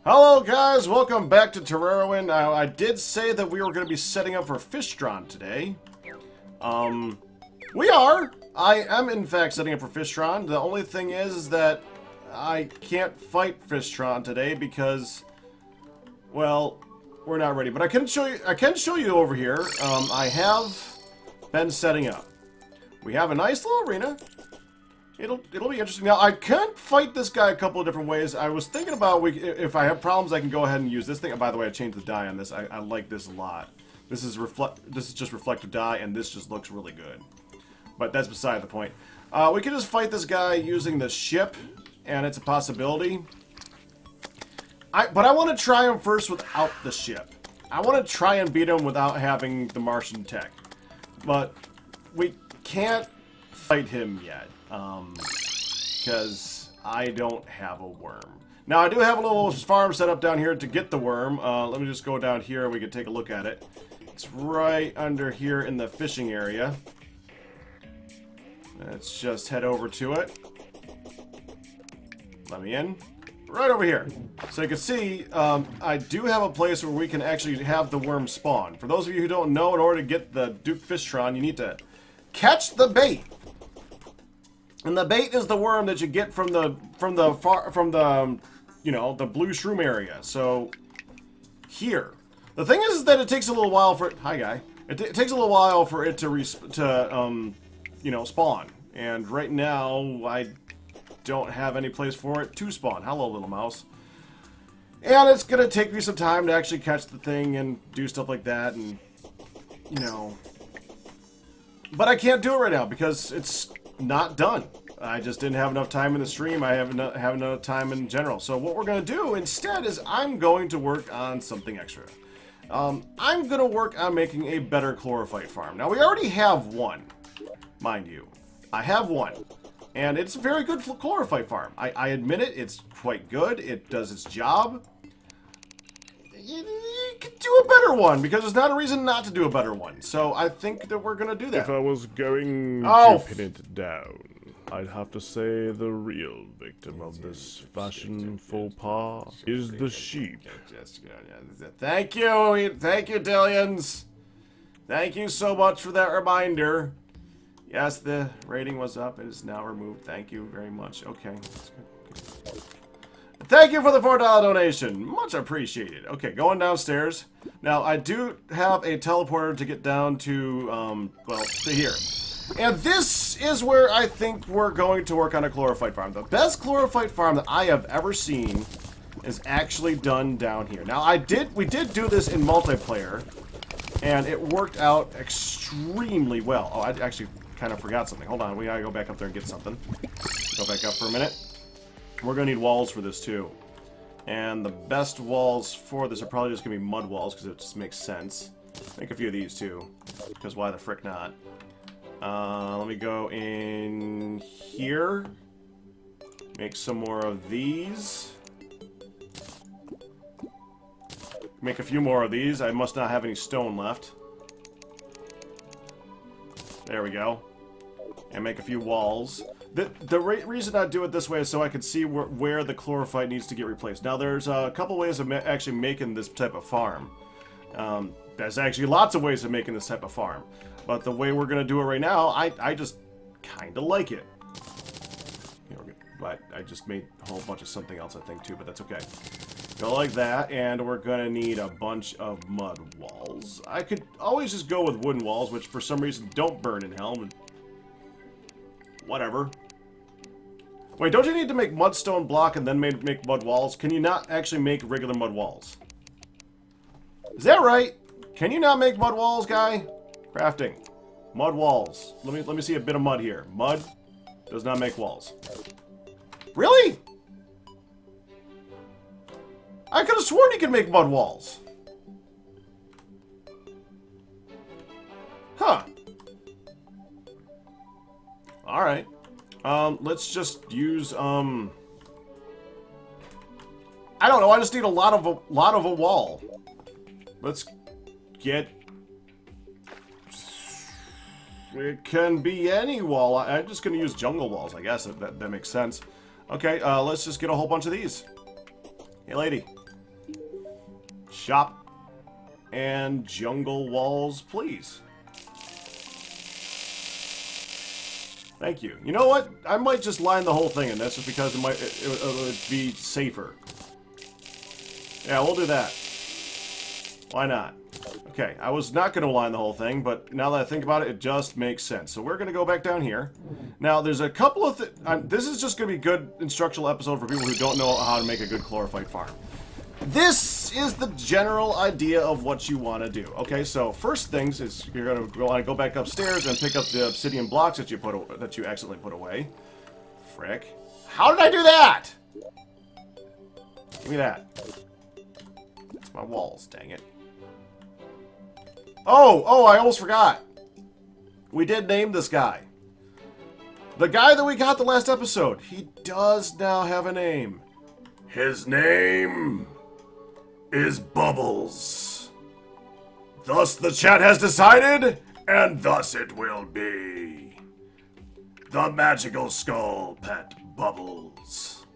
Hello guys, welcome back to Terreroin. Now, I did say that we were going to be setting up for Fishtron today. We are! I am in fact setting up for Fishtron. The only thing is that I can't fight Fishtron today because, well, we're not ready. But I can show you over here. I have been setting up. We have a nice little arena. It'll be interesting. Now, I can fight this guy a couple of different ways. I was thinking about if I have problems, I can go ahead and use this thing. And by the way, I changed the dye on this. I like this a lot. This is just reflective dye, and this just looks really good. But that's beside the point. We can just fight this guy using the ship, and it's a possibility. But I want to try him first without the ship. I want to try and beat him without having the Martian tech. But we can't fight him yet. Because I don't have a worm. Now, I do have a little farm set up down here to get the worm. Let me just go down here and we can take a look at it. It's right under here in the fishing area. Let's just head over to it. Let me in. Right over here. So you can see, I do have a place where we can actually have the worm spawn. For those of you who don't know, in order to get the Duke Fishtron, you need to catch the bait. And the bait is the worm that you get from the you know, the blue shroom area. So here, the thing is that it takes a little while for it. Hi, guy. It takes a little while for it to you know, spawn. And right now, I don't have any place for it to spawn. Hello, little mouse. And it's gonna take me some time to actually catch the thing and do stuff like that, and you know. But I can't do it right now because it's not done. I just didn't have enough time in the stream. I haven't have enough time in general. So what we're going to do instead is I'm going to work on something extra. I'm going to work on making a better chlorophyte farm. Now, we already have one, mind you. I have one. And it's a very good chlorophyte farm. I admit it. It's quite good. It does its job. You could do a better one, because there's not a reason not to do a better one. So I think that we're going to do that. If I was going to pin it down, I'd have to say the real victim of this fashion faux pas is the sheep. Thank you, Dillions. Thank you so much for that reminder. Yes, the rating was up. It is now removed. Thank you very much. Okay, that's good. Thank you for the $4 donation. Much appreciated. Okay, going downstairs. Now, I do have a teleporter to get down to, well, to here. And this is where I think we're going to work on a chlorophyte farm. The best chlorophyte farm that I have ever seen is actually done down here. Now, we did do this in multiplayer, and it worked out extremely well. Oh, I actually kind of forgot something. Hold on, we gotta go back up there and get something. Go back up for a minute. We're going to need walls for this, too. And the best walls for this are probably just going to be mud walls, because it just makes sense. Make a few of these, too. Because why the frick not? Let me go in here. Make some more of these. Make a few more of these. I must not have any stone left. There we go. And make a few walls. The reason I do it this way is so I can see where the chlorophyte needs to get replaced. Now, there's a couple ways of actually making this type of farm. There's actually lots of ways of making this type of farm. But the way we're going to do it right now, I just kind of like it. You know, but I just made a whole bunch of something else, I think, too, but that's okay. Go like that, and we're going to need a bunch of mud walls. I could always just go with wooden walls, which for some reason don't burn in hell. Whatever. Wait, don't you need to make mudstone block and then make mud walls? Can you not actually make regular mud walls? Is that right? Can you not make mud walls, guy? Crafting. Mud walls. Let me see a bit of mud here. Mud does not make walls. Really? I could have sworn you could make mud walls. Huh. Alright. Let's just use, I don't know, I just need a lot of a wall. Let's get... It can be any wall. I'm just gonna use jungle walls, I guess, if that makes sense. Okay, let's just get a whole bunch of these. Hey, lady. Shop. And jungle walls, please. Thank you. You know what? I might just line the whole thing in. That's just because it would be safer. Yeah, we'll do that. Why not? Okay, I was not going to line the whole thing, but now that I think about it, it just makes sense. So we're going to go back down here. Now, there's a couple of this is just going to be a good instructional episode for people who don't know how to make a good chlorophyte farm. This is the general idea of what you want to do. Okay, so first things is you're going to want to go back upstairs and pick up the obsidian blocks that you accidentally put away. Frick. How did I do that? Give me that. It's my walls, dang it. Oh, I almost forgot. We did name this guy. The guy that we got the last episode. He does now have a name. His name is Bubbles. Thus the chat has decided, and thus it will be. The magical skull pet Bubbles.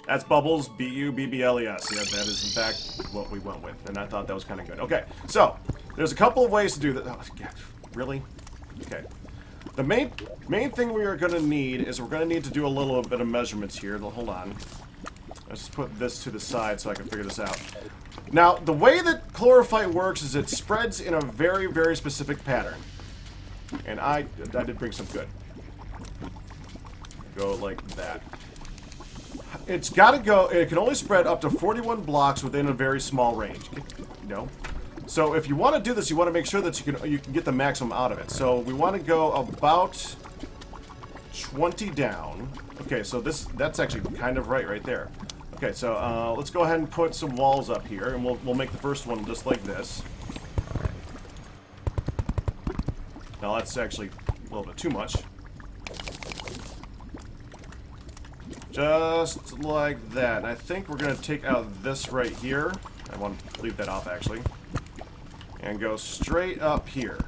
That's Bubbles, B-U-B-B-L-E-S. Yeah, that is in fact what we went with, and I thought that was kind of good. Okay, so there's a couple of ways to do that. Oh, God, really? Okay. The main thing we are going to need is we're going to need to do a little bit of measurements here. Hold on. Let's just put this to the side so I can figure this out. Now, the way that chlorophyte works is it spreads in a very, very specific pattern. And I did bring some good. Go like that. It's got to go, it can only spread up to 41 blocks within a very small range. You know? So if you want to do this, you want to make sure that you can get the maximum out of it. So we want to go about 20 down. Okay, so that's actually kind of right there. Okay, so let's go ahead and put some walls up here, and we'll make the first one just like this. Now that's actually a little bit too much. Just like that. And I think we're going to take out this right here. I want to leave that off, actually. And go straight up here.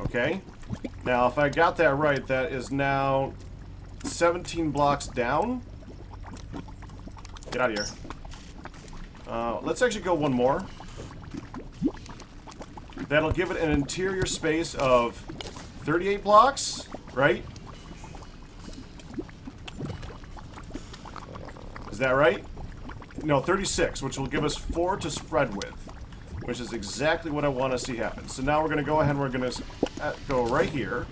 Okay. Now, if I got that right, that is now 17 blocks down. Get out of here. Let's actually go one more. That'll give it an interior space of 38 blocks, right? Is that right? No, 36, which will give us 4 to spread with, which is exactly what I want to see happen. So now we're going to go ahead and we're going to go right here.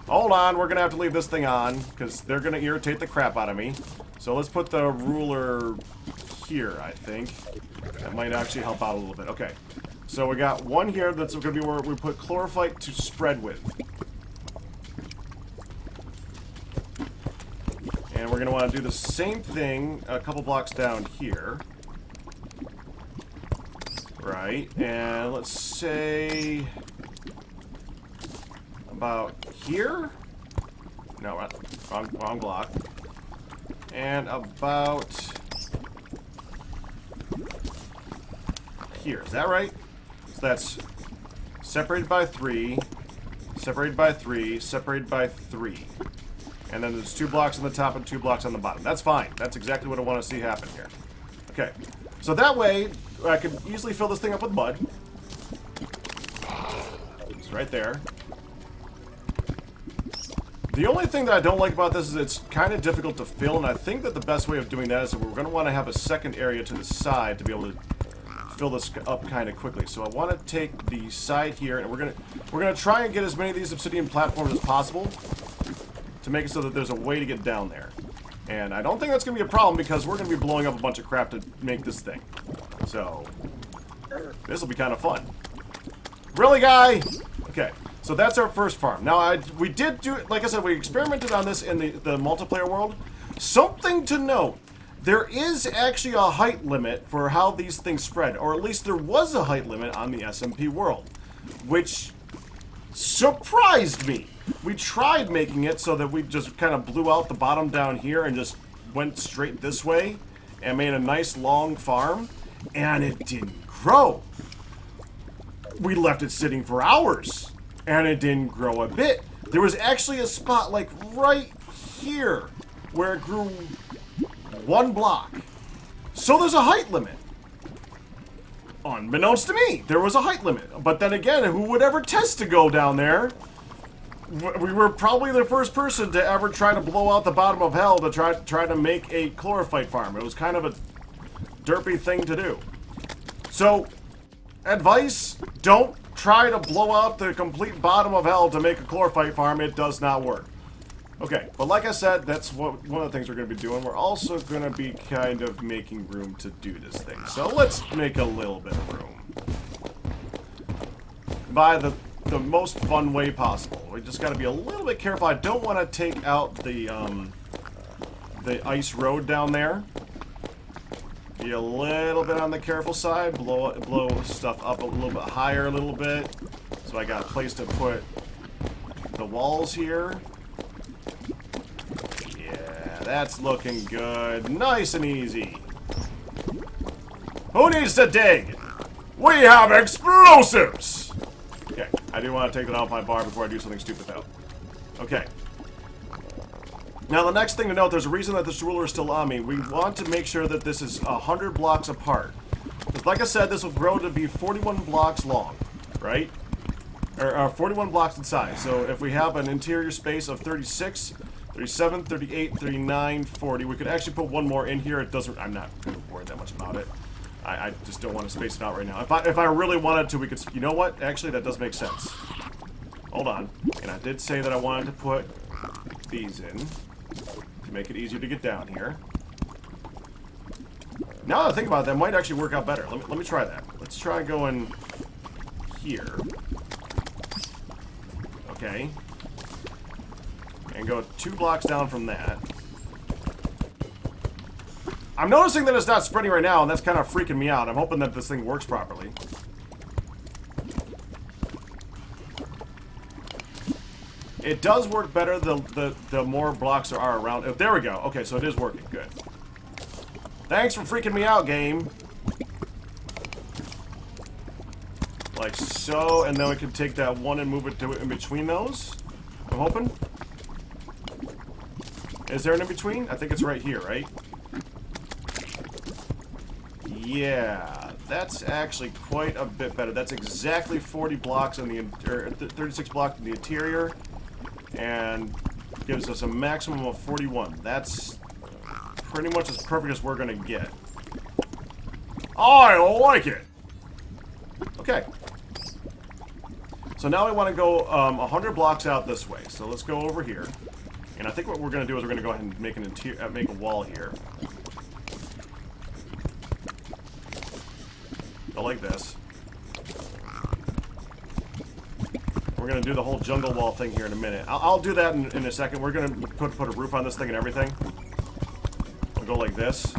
Hold on, we're going to have to leave this thing on, because they're going to irritate the crap out of me. So let's put the ruler here, I think. That might actually help out a little bit. Okay, so we got one here that's going to be where we put chlorophyte to spread with. And we're going to want to do the same thing a couple blocks down here. Right, and let's say about here? No, wrong block. And about here. Is that right? So that's separated by 3, separated by 3, separated by 3. And then there's 2 blocks on the top and 2 blocks on the bottom. That's fine. That's exactly what I want to see happen here. Okay. So that way, I can easily fill this thing up with mud. It's right there. The only thing that I don't like about this is it's kind of difficult to fill, and I think that the best way of doing that is that we're going to want to have a second area to the side to be able to fill this up kind of quickly. So I want to take the side here, and we're gonna try and get as many of these obsidian platforms as possible to make it so that there's a way to get down there. And I don't think that's going to be a problem because we're going to be blowing up a bunch of crap to make this thing. So, this will be kind of fun. Really, guy? Okay, so that's our first farm. Now, we did do, like I said, we experimented on this in the multiplayer world. Something to note, there is actually a height limit for how these things spread, or at least there was a height limit on the SMP world, which surprised me. We tried making it so that we just kind of blew out the bottom down here and just went straight this way and made a nice long farm, and it didn't grow. We left it sitting for hours, and it didn't grow a bit. There was actually a spot like right here where it grew 1 block. So there's a height limit. Unbeknownst to me, there was a height limit. But then again, who would ever test to go down there? We were probably the first person to ever try to blow out the bottom of hell to try to make a chlorophyte farm. It was kind of a derpy thing to do. So, advice, don't try to blow out the complete bottom of hell to make a chlorophyte farm. It does not work. Okay, but like I said, that's one of the things we're going to be doing. We're also going to be kind of making room to do this thing. So let's make a little bit of room. By the most fun way possible. We just got to be a little bit careful. I don't want to take out the ice road down there. Be a little bit on the careful side. Blow stuff up a little bit higher a little bit. So I got a place to put the walls here. Yeah, that's looking good. Nice and easy. Who needs to dig? We have explosives! Okay, I do want to take that off my bar before I do something stupid though. Okay. Now the next thing to note, there's a reason that this ruler is still on me. We want to make sure that this is 100 blocks apart. Because like I said, this will grow to be 41 blocks long, right? Or 41 blocks in size. So if we have an interior space of 36, 37, 38, 39, 40, we could actually put one more in here. It doesn't, I'm not going to worry that much about it. I just don't want to space it out right now. If I really wanted to, we could, you know what? Actually, that does make sense. Hold on. And I did say that I wanted to put these in to make it easier to get down here. Now that I think about it, that might actually work out better. Let me try that. Let's try going here. Okay. And go 2 blocks down from that. I'm noticing that it's not spreading right now, and that's kind of freaking me out. I'm hoping that this thing works properly. It does work better the more blocks there are around. Oh, there we go. Okay, so it is working. Good. Thanks for freaking me out, game. Like so, and then we can take that one and move it to in between those. I'm hoping. Is there an in between? I think it's right here, right? Yeah, that's actually quite a bit better. That's exactly 40 blocks in the, or 36 blocks in the interior, and gives us a maximum of 41. That's pretty much as perfect as we're gonna get. I like it. Okay. So now we want to go 100 blocks out this way. So let's go over here, and I think what we're gonna do is we're gonna go ahead and make make a wall here. Like this. We're gonna do the whole jungle wall thing here in a minute. I'll do that in a second. We're gonna put a roof on this thing and everything. We'll go like this.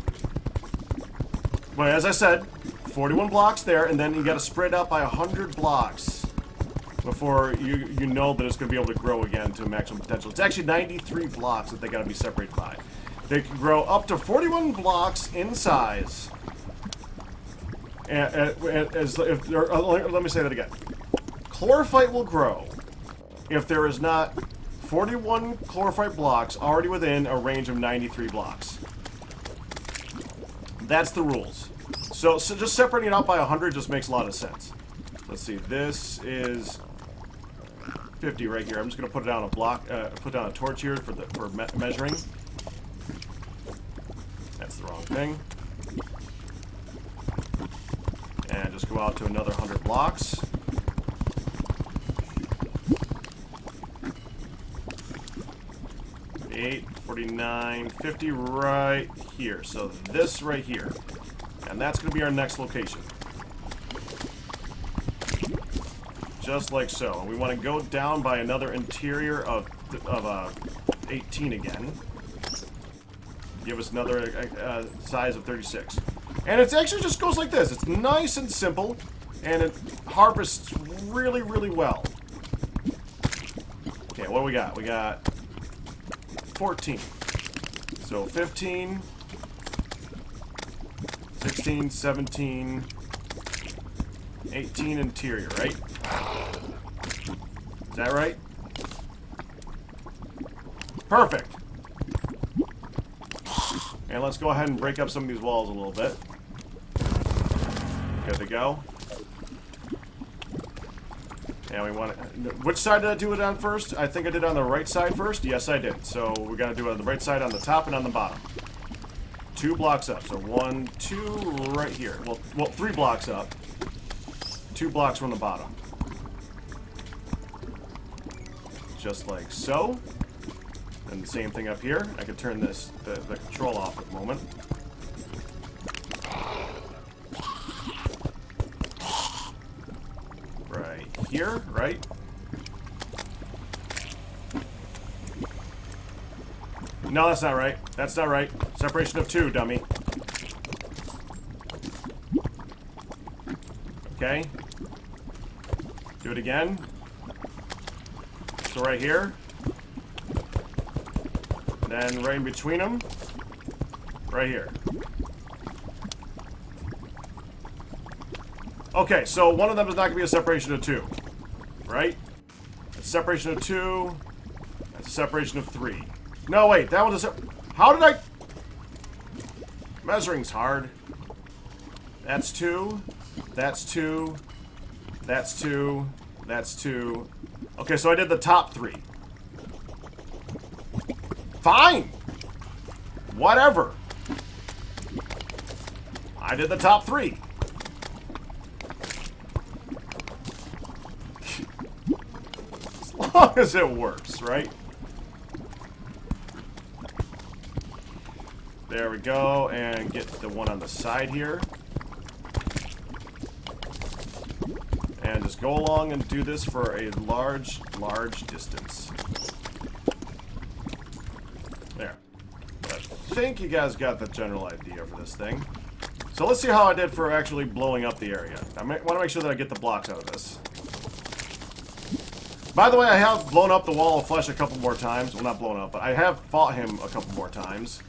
But as I said, 41 blocks there, and then you got to spread out by 100 blocks before you know that it's gonna be able to grow again to maximum potential. It's actually 93 blocks that they got to be separated by. They can grow up to 41 blocks in size. Let me say that again. Chlorophyte will grow if there is not 41 chlorophyte blocks already within a range of 93 blocks. That's the rules. So just separating it out by 100 just makes a lot of sense. Let's see. This is 50 right here. I'm just going to put it down a block. Put down a torch here for measuring. That's the wrong thing. And just go out to another 100 blocks. $8, 49, 50 right here. So this right here. And that's going to be our next location. Just like so. And we want to go down by another interior of 18 again. Give us another size of 36. And it actually just goes like this. It's nice and simple, and it harvests really, really well. Okay, what do we got? We got 14. So 15, 16, 17, 18 interior, right? Is that right? Perfect. And let's go ahead and break up some of these walls a little bit. Good to go. And we want to... Which side did I do it on first? I think I did it on the right side first. Yes, I did. So we're going to do it on the right side on the top and on the bottom. 2 blocks up. So 1, 2, right here. Well, 3 blocks up. 2 blocks from the bottom. Just like so. And the same thing up here. I could turn the control off at the moment. Right here, right? No, that's not right. That's not right. Separation of 2, dummy. Okay. Do it again. So right here. Then right in between them. Right here. Okay, so one of them is not going to be a separation of 2. Right? That's a separation of 2. That's a separation of 3. No, wait, that one's a how did I... Measuring's hard. That's 2. That's 2. That's 2. That's 2. Okay, so I did the top 3. Fine! Whatever. I did the top 3. As long as it works, right? There we go, and get the one on the side here. And just go along and do this for a large, large distance. There. I think you guys got the general idea for this thing. So let's see how I did for actually blowing up the area. I want to make sure that I get the blocks out of this. By the way, I have blown up the wall of flesh a couple more times. Well, not blown up, but I have fought him a couple more times.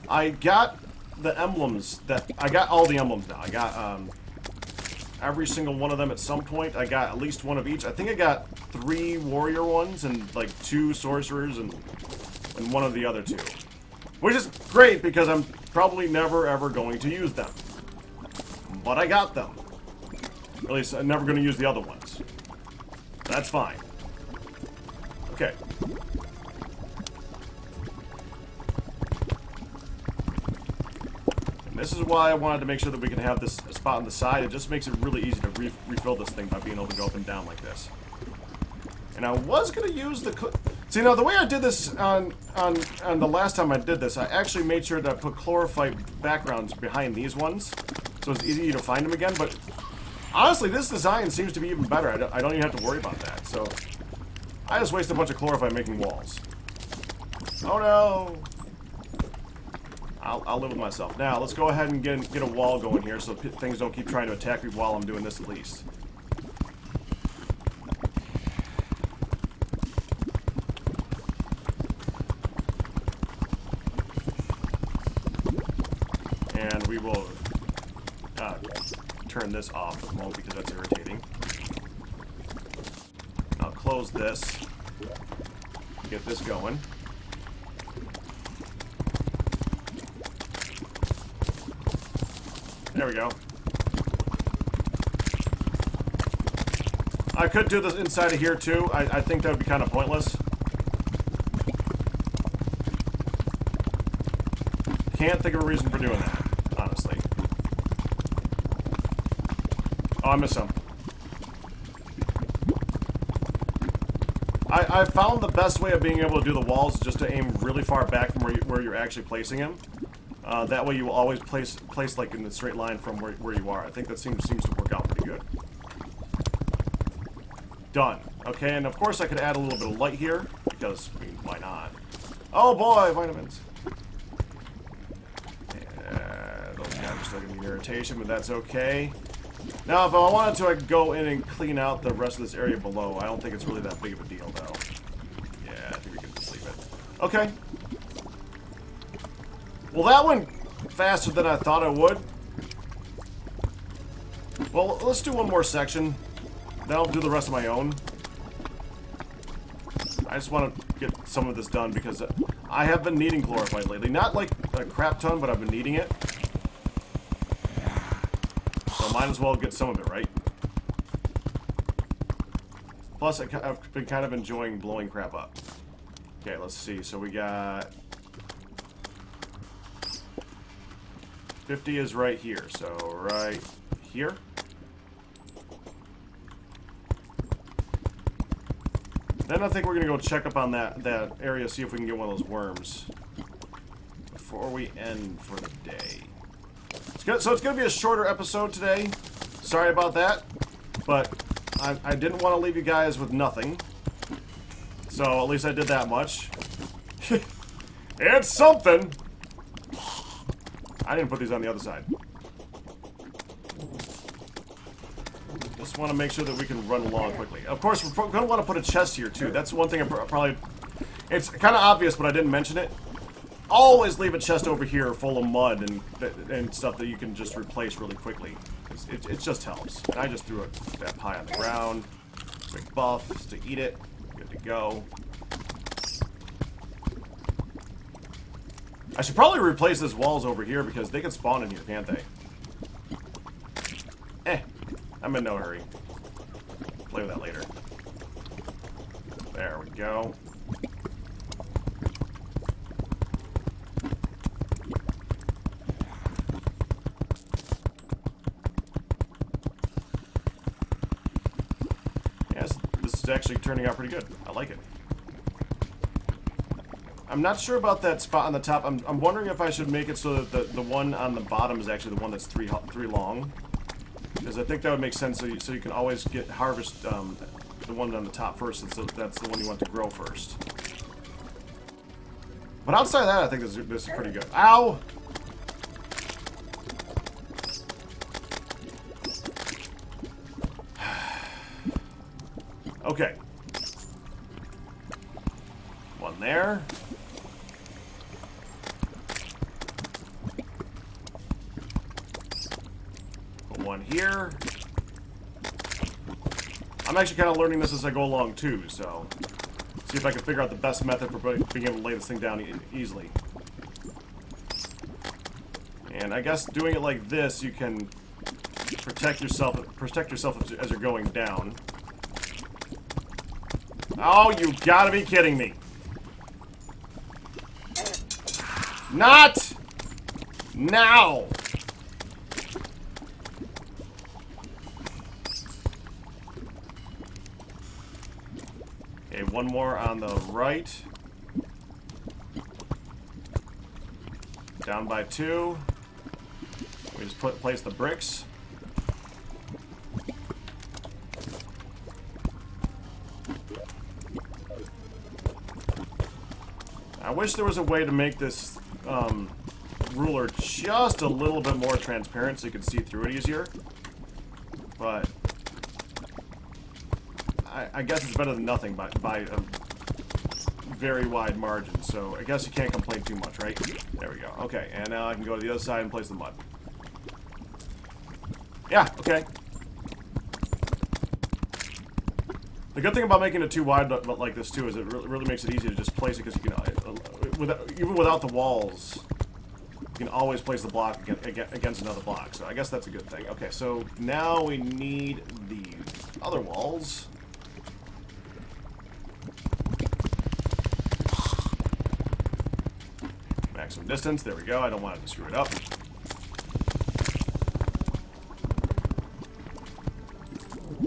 I got the emblems that... I got all the emblems now. I got every single one of them at some point. I got at least one of each. I think I got 3 warrior ones and like 2 sorcerers and one of the other 2. Which is great because I'm probably never ever going to use them. But I got them. At least I'm never going to use the other ones. That's fine. Okay. This is why I wanted to make sure that we can have this spot on the side. It just makes it really easy to refill this thing by being able to go up and down like this. And I was going to use the... See, now, the way I did this on the last time I did this, I actually made sure that I put Chlorophyte backgrounds behind these ones. So it's easy to find them again. But honestly, this design seems to be even better. I don't even have to worry about that. So I just wasted a bunch of Chlorophyte making walls. Oh, no. I'll live with myself. Now, let's go ahead and get a wall going here so things don't keep trying to attack me while I'm doing this at least. And we will turn this off for a moment because that's irritating. I'll close this. Get this going. There we go. I could do this inside of here too. I think that would be kind of pointless. Can't think of a reason for doing that, honestly. Oh, I missed some. I found the best way of being able to do the walls is just to aim really far back from where you're actually placing him. That way you will always place like in the straight line from where you are. I think that seems to work out pretty good. Done. Okay, and of course I could add a little bit of light here, because, I mean, why not? Oh boy, vitamins! Yeah, those guys are still giving me irritation, but that's okay. Now, if I wanted to, I could go in and clean out the rest of this area below. I don't think it's really that big of a deal, though. Yeah, I think we can just leave it. Okay. Well, that went faster than I thought it would. Well, let's do one more section. Then I'll do the rest of my own. I just want to get some of this done because I have been needing chlorophyte lately. Not like a crap ton, but I've been needing it. So might as well get some of it, right? Plus, I've been kind of enjoying blowing crap up. Okay, let's see. So we got... 50 is right here, so right here. Then I think we're gonna go check up on that area, see if we can get one of those worms before we end for the day. So it's gonna be a shorter episode today. Sorry about that, but I didn't want to leave you guys with nothing. So at least I did that much. It's something. I didn't put these on the other side. Just want to make sure that we can run along quickly. Of course, we're going to want to put a chest here, too. That's one thing I probably... It's kind of obvious, but I didn't mention it. Always leave a chest over here full of mud and stuff that you can just replace really quickly. It just helps. And I just threw that pie on the ground. Quick buffs to eat it. Good to go. I should probably replace these walls over here because they can spawn in here, can't they? I'm in no hurry. Play with that later. There we go. Yes, this is actually turning out pretty good. I like it. I'm not sure about that spot on the top. I'm wondering if I should make it so that the one on the bottom is actually the one that's three long. Because I think that would make sense, so you can always harvest the one on the top first, and so that's the one you want to grow first. But outside of that, I think this is pretty good. Ow! Okay. One there. One here. I'm actually kind of learning this as I go along too, so see if I can figure out the best method for being able to lay this thing down easily. And I guess doing it like this, you can protect yourself as you're going down. Oh, you gotta be kidding me! Not now! Okay, one more on the right. Down by 2. We just place the bricks. I wish there was a way to make this ruler just a little bit more transparent so you could see through it easier. But I guess it's better than nothing by a very wide margin, so I guess you can't complain too much, right? There we go. Okay, and now I can go to the other side and place the mud. Yeah, okay. The good thing about making it too wide like this, too, is it really makes it easy to just place it, because you can, even without the walls, you can always place the block against another block, so I guess that's a good thing. Okay, so now we need the other walls. Maximum distance, there we go. I don't want to screw it up.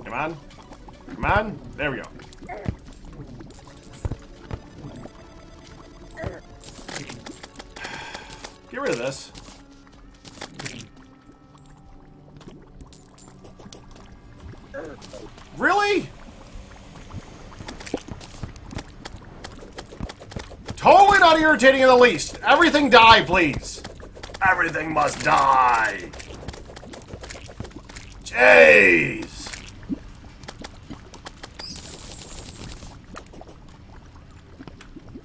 Come on. Come on. There we go. Get rid of this. Really? Totally not irritating in the least. Everything die, please. Everything must die. Jeez.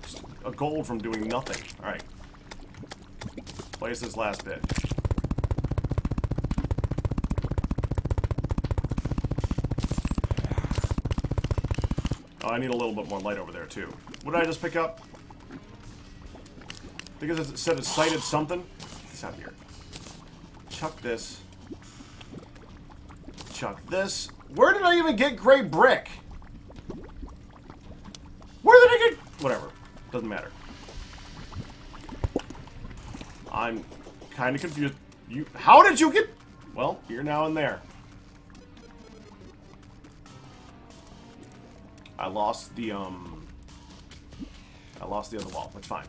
Just a gold from doing nothing. All right. Place this last bit. Oh, I need a little bit more light over there, too. What did I just pick up? I think it said it cited something. Get this out of here. Chuck this. Chuck this. Where did I even get gray brick? Where did I get... Whatever. Doesn't matter. I'm kind of confused. How did you get... Well, you're now in there. I lost the other wall. That's fine.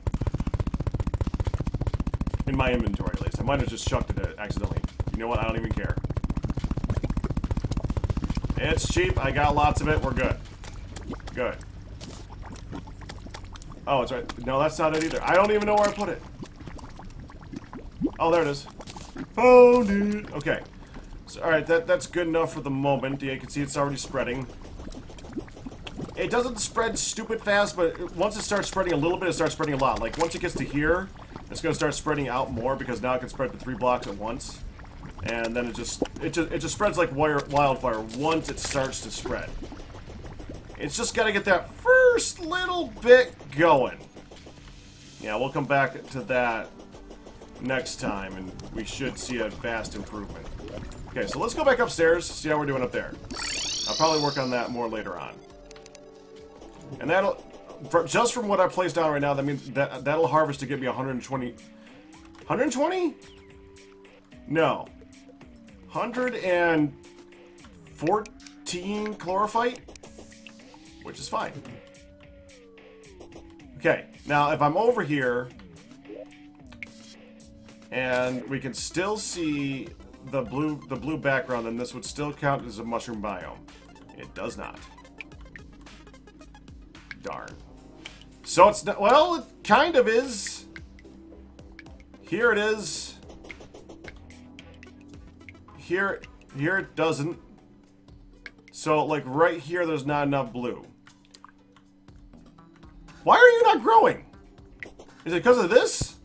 In my inventory, at least. I might have just chucked it accidentally. You know what? I don't even care. It's cheap. I got lots of it. We're good. Good. Oh, it's right. No, that's not it either. I don't even know where I put it. Oh, there it is. Found it. Okay. So, alright, that's good enough for the moment. Yeah, you can see it's already spreading. It doesn't spread stupid fast, but once it starts spreading a little bit, it starts spreading a lot. Like, once it gets to here, it's going to start spreading out more because now it can spread to 3 blocks at once. And then it just spreads like wildfire once it starts to spread. It's just got to get that first little bit going. Yeah, we'll come back to that next time, and we should see a vast improvement. Okay, so let's go back upstairs, see how we're doing up there. I'll probably work on that more later on. And that'll, just from what I placed down right now, that means that'll harvest to give me 120. 120? No. 114 chlorophyte, which is fine. Okay, now if I'm over here, and we can still see the blue background, then this would still count as a mushroom biome. It does not. Darn. So it's not, well, it kind of is. Here it is. Here it doesn't. So, like, right here, there's not enough blue. Why are you not growing? Is it because of this?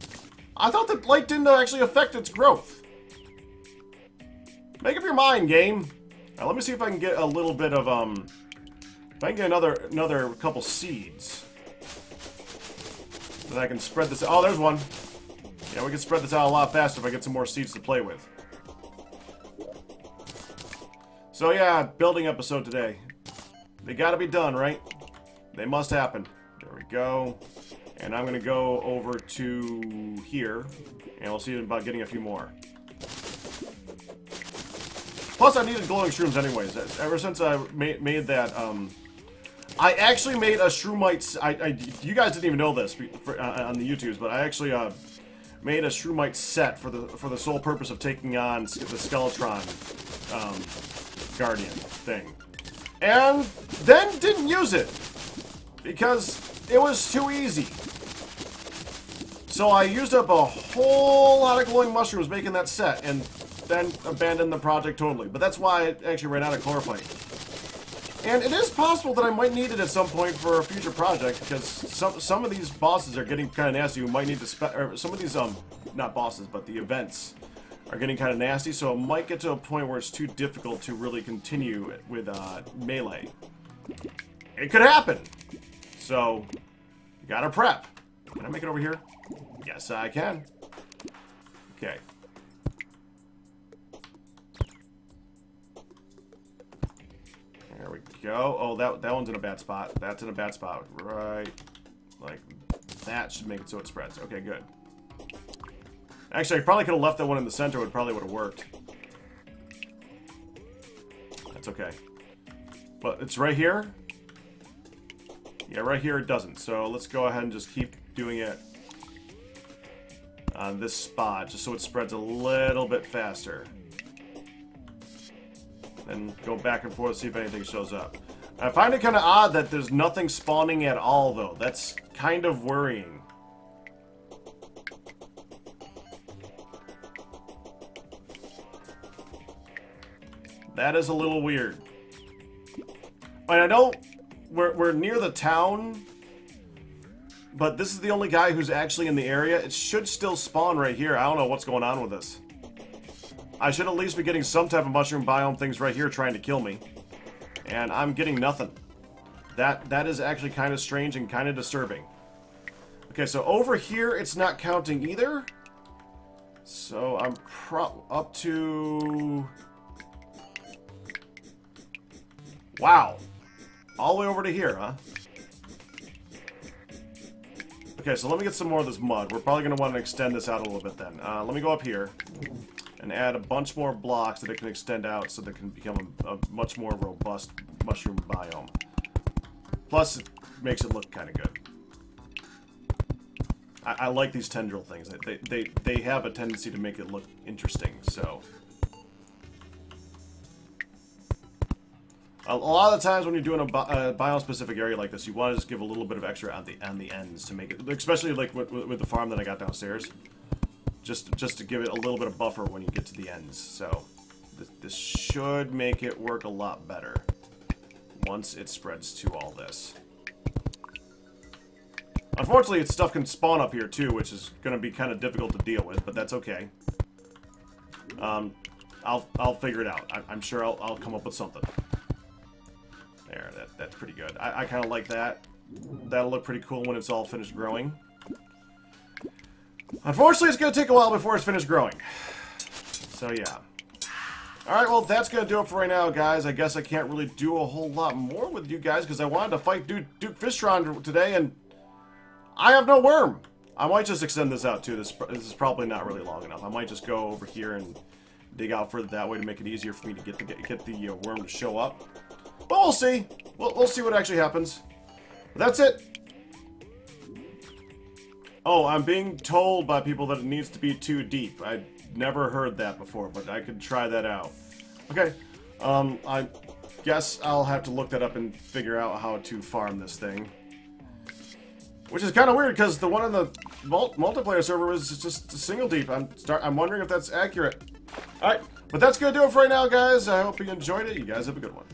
I thought that light didn't actually affect its growth. Make up your mind, game. Now, let me see if I can get a little bit of, if I can get another couple seeds. Then I can spread this out. Oh, there's one. Yeah, we can spread this out a lot faster if I get some more seeds to play with. So yeah, building episode today. They gotta be done, right? They must happen. There we go. And I'm gonna go over to here, and we'll see about getting a few more. Plus, I needed glowing shrooms anyways. Ever since I made that, I actually made a Shroomite. You guys didn't even know this on the YouTubes, but I actually made a Shroomite set for the sole purpose of taking on the Skeletron Guardian thing, and then didn't use it because it was too easy. So I used up a whole lot of glowing mushrooms making that set, and then abandoned the project totally. But that's why I actually ran out of chlorophyte. And it is possible that I might need it at some point for a future project, because some of these bosses are getting kind of nasty. We might need to or some of these not bosses, but the events are getting kind of nasty. So it might get to a point where it's too difficult to really continue with melee. It could happen. So you gotta prep. Can I make it over here? Yes, I can. Okay. There we go. Oh, that one's in a bad spot. That's in a bad spot. Right. Like, that should make it so it spreads. Okay, good. Actually, I probably could have left that one in the center. It probably would have worked. That's okay. But it's right here. Yeah, right here it doesn't. So let's go ahead and just keep doing it on this spot, just so it spreads a little bit faster. And go back and forth, see if anything shows up. I find it kind of odd that there's nothing spawning at all, though. That's kind of worrying. That is a little weird. And I know we're near the town, but this is the only guy who's actually in the area. It should still spawn right here. I don't know what's going on with this. I should at least be getting some type of mushroom biome things right here trying to kill me. And I'm getting nothing. That is actually kind of strange and kind of disturbing. Okay, so over here, it's not counting either. So I'm up to... Wow. All the way over to here, huh? Okay, so let me get some more of this mud. We're probably going to want to extend this out a little bit then. Let me go up here and add a bunch more blocks that it can extend out so that it can become a much more robust mushroom biome. Plus, it makes it look kind of good. I like these tendril things. They have a tendency to make it look interesting, so... A lot of the times when you're doing a biome-specific area like this, you want to just give a little bit of extra on the ends to make it, especially like with the farm that I got downstairs, just to give it a little bit of buffer when you get to the ends. So this should make it work a lot better once it spreads to all this. Unfortunately, stuff can spawn up here too, which is going to be kind of difficult to deal with, but that's okay. I'll figure it out. I'm sure I'll come up with something. There, that's pretty good. I kind of like that. That'll look pretty cool when it's all finished growing. Unfortunately, it's going to take a while before it's finished growing. So, yeah. Alright, well, that's going to do it for right now, guys. I guess I can't really do a whole lot more with you guys because I wanted to fight Duke Fistron today, and I have no worm. I might just extend this out, too. This is probably not really long enough. I might just go over here and dig out further that way to make it easier for me to get the worm to show up. But we'll see. We'll see what actually happens. But that's it. Oh, I'm being told by people that it needs to be too deep. I've never heard that before, but I could try that out. Okay. I guess I'll have to look that up and figure out how to farm this thing. Which is kind of weird, because the one on the multiplayer server was just single deep. I'm wondering if that's accurate. Alright, but that's going to do it for right now, guys. I hope you enjoyed it. You guys have a good one.